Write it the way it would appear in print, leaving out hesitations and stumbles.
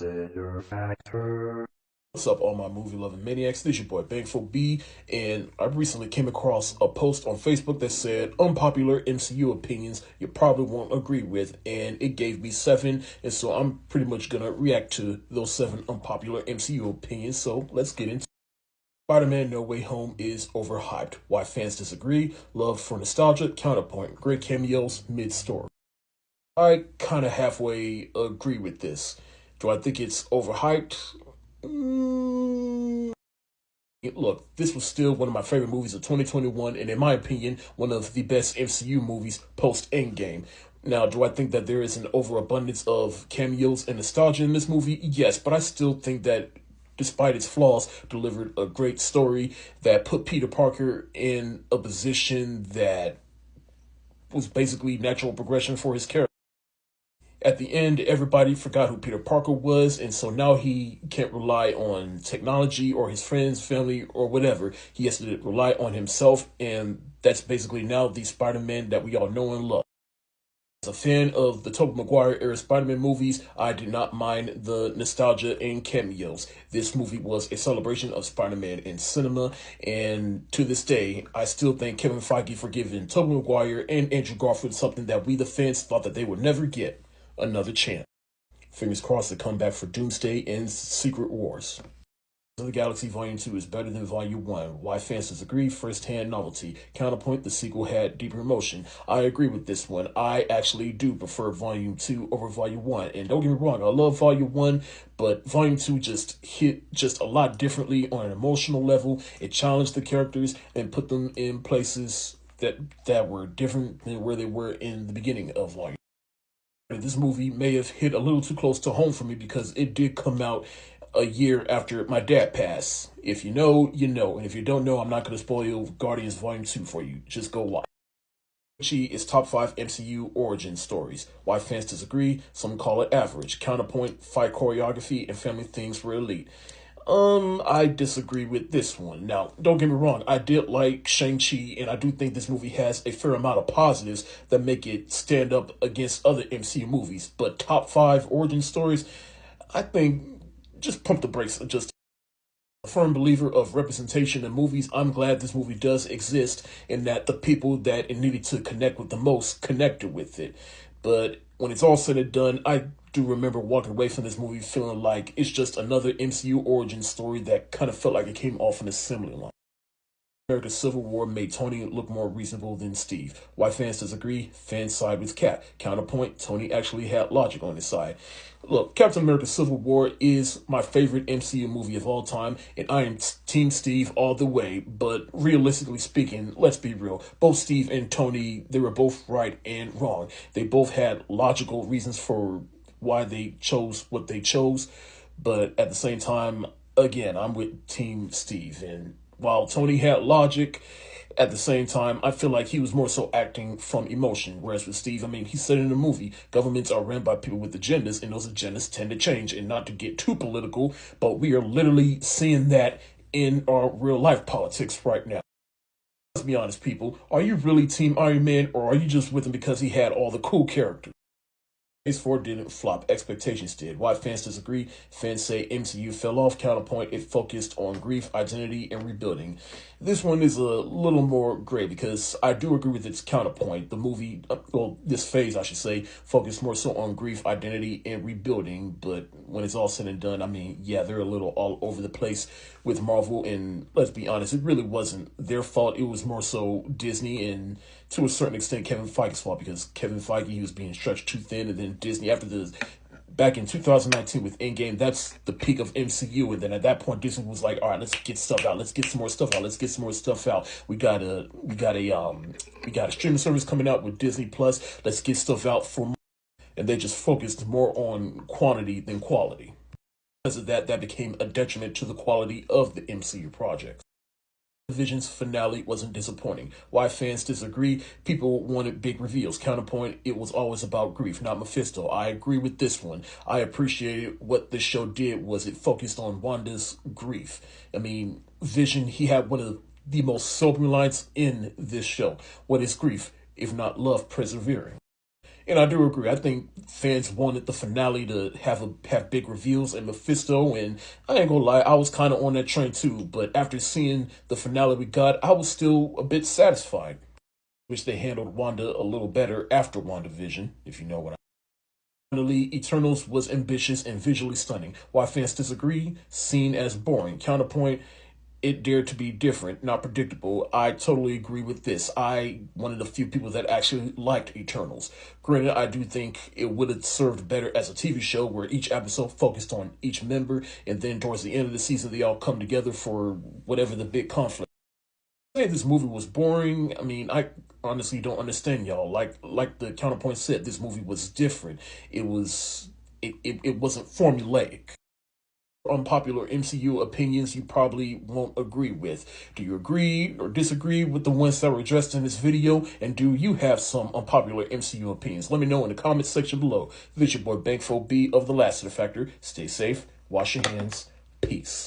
Lassiter Factor. What's up, all my movie-loving maniacs? This is your boy Bangful B, and I recently came across a post on Facebook that said, "Unpopular MCU opinions you probably won't agree with," and it gave me 7, and so I'm pretty much gonna react to those 7 unpopular MCU opinions, so let's get into it. Spider-Man No Way Home is overhyped. Why fans disagree, love for nostalgia, counterpoint, great cameos, mid-story. I kind of halfway agree with this. Do I think it's overhyped? Look, this was still one of my favorite movies of 2021, and in my opinion, one of the best MCU movies post-Endgame. Now, do I think that there is an overabundance of cameos and nostalgia in this movie? Yes, but I still think that despite its flaws, delivered a great story that put Peter Parker in a position that was basically natural progression for his character. At the end, everybody forgot who Peter Parker was, and so now he can't rely on technology or his friends, family, or whatever. He has to rely on himself, and that's basically now the Spider-Man that we all know and love. As a fan of the Tobey Maguire era Spider-Man movies, I did not mind the nostalgia and cameos. This movie was a celebration of Spider-Man in cinema, and to this day, I still thank Kevin Feige for giving Tobey Maguire and Andrew Garfield something that we the fans thought that they would never get. Another chance. Fingers crossed to come back for Doomsday and Secret Wars. of the Galaxy Volume 2 is better than Volume 1. Why fans disagree? First-hand novelty. Counterpoint, the sequel had deeper emotion. I agree with this one. I actually do prefer Volume 2 over Volume 1. And don't get me wrong, I love Volume 1, but Volume 2 just hit just a lot differently on an emotional level. It challenged the characters and put them in places that were different than where they were in the beginning of Volume 1. This movie may have hit a little too close to home for me because it did come out a year after my dad passed. If you know, you know. And if you don't know, I'm not going to spoil Guardians Volume 2 for you. Just go watch. Is top 5 MCU origin stories. Why fans disagree? Some call it average. Counterpoint, fight choreography, and family things were elite. I disagree with this one. Now, don't get me wrong, I did like Shang-Chi, and I do think this movie has a fair amount of positives that make it stand up against other MCU movies. But top 5 origin stories, I think, just pump the brakes. Just a firm believer of representation in movies. I'm glad this movie does exist and that the people that it needed to connect with the most connected with it. But when it's all said and done, I do remember walking away from this movie feeling like it's just another MCU origin story that kind of felt like it came off an assembly line. America's Civil War made Tony look more reasonable than Steve. Why fans disagree? Fans side with Cap. Counterpoint, Tony actually had logic on his side. Look, Captain America Civil War is my favorite MCU movie of all time, and I am Team Steve all the way, but realistically speaking, let's be real. Both Steve and Tony, they were both right and wrong. They both had logical reasons for why they chose what they chose, but at the same time, again, I'm with Team Steve, and while Tony had logic, at the same time, I feel like he was more so acting from emotion. Whereas with Steve, I mean, he said in the movie, governments are run by people with agendas, and those agendas tend to change. And not to get too political, but we are literally seeing that in our real life politics right now. Let's be honest, people. Are you really Team Iron Man, or are you just with him because he had all the cool characters? Phase 4 didn't flop, expectations did. Why fans disagree? Fans say MCU fell off. Counterpoint, it focused on grief, identity, and rebuilding. This one is a little more gray because I do agree with its counterpoint. The movie, well, this phase, I should say, focused more so on grief, identity, and rebuilding. But when it's all said and done, I mean, yeah, they're a little all over the place with Marvel. And let's be honest, it really wasn't their fault. It was more so Disney and to a certain extent Kevin Feige's fault because Kevin Feige, he was being stretched too thin, and then Disney after the back in 2019 with Endgame, that's the peak of MCU, and then at that point Disney was like, all right, let's get stuff out, let's get some more stuff out, let's get some more stuff out. We got a streaming service coming out with Disney Plus. Let's get stuff out for more. And they just focused more on quantity than quality. Because of that, that became a detriment to the quality of the MCU projects. Division's finale wasn't disappointing. Why fans disagree? People wanted big reveals. Counterpoint, it was always about grief, not Mephisto. I agree with this one. I appreciated what the show did was it focused on Wanda's grief. I mean, Vision, he had one of the most sobering lines in this show. What is grief, if not love persevering? And I do agree. I think fans wanted the finale to have big reveals and Mephisto, and I ain't gonna lie, I was kind of on that train too. But after seeing the finale we got, I was still a bit satisfied. Wish they handled Wanda a little better after WandaVision, if you know what I mean. Finally, Eternals was ambitious and visually stunning. Why fans disagree? Seen as boring. Counterpoint, it dared to be different, not predictable. I totally agree with this. I one of the few people that actually liked Eternals. Granted, I do think it would have served better as a TV show where each episode focused on each member, and then towards the end of the season, they all come together for whatever the big conflict. Say this movie was boring. I mean, I honestly don't understand y'all. Like the counterpoint said, this movie was different. It wasn't formulaic. Unpopular MCU opinions you probably won't agree with. Do you agree or disagree with the ones that were addressed in this video? And do you have some unpopular MCU opinions? Let me know in the comments section below. This is your boy Bankfo B of the Lassiter Factor. Stay safe, wash your hands, peace.